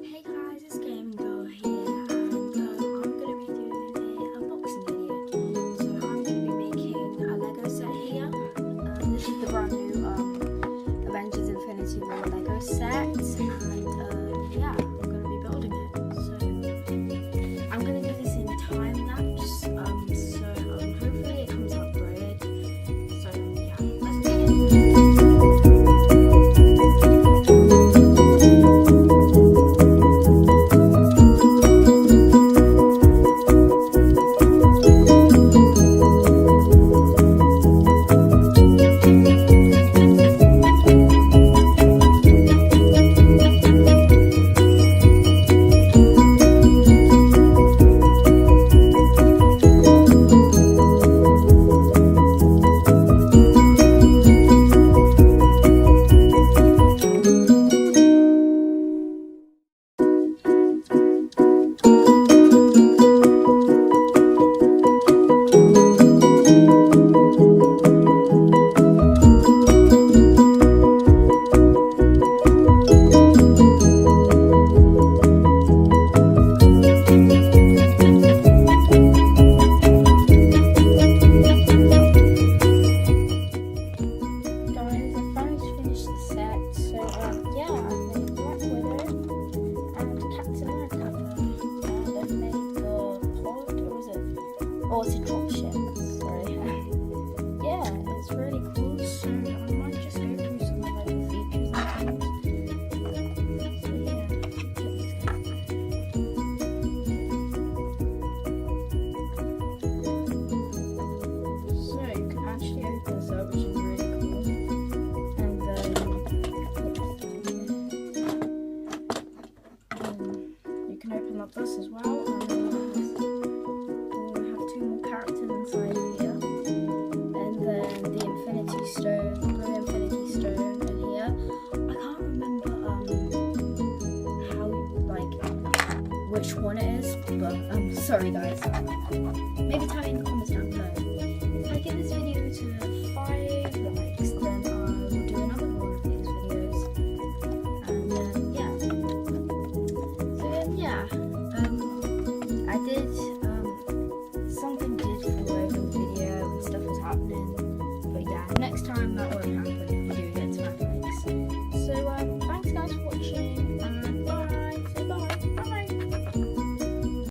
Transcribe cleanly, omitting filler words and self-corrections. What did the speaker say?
Hey guys, it's Game Girl here, and I'm gonna be doing an unboxing video. So I'm gonna be making a Lego set here. This is the brand new Avengers Infinity War Lego set, and yeah, I'm gonna be building it. So I'm gonna do this in time lapse. So hopefully it comes out great. So yeah, let's do it. Or to drop ship, sorry. Yeah, it's really cool, so I might just go through some of the features and things. So yeah, so you can actually open this up, which is really cool. And then you can open up this as well. Characters inside here, and then the Infinity Stone, blue Infinity Stone in here. I can't remember how, like, which one it is, but sorry guys. Maybe tell me in the comments down below. If I give this video to 5 likes, then I will do another one of these videos. And then yeah. So then yeah, I did something did fall over the video and stuff was happening, but yeah, next time that won't happen.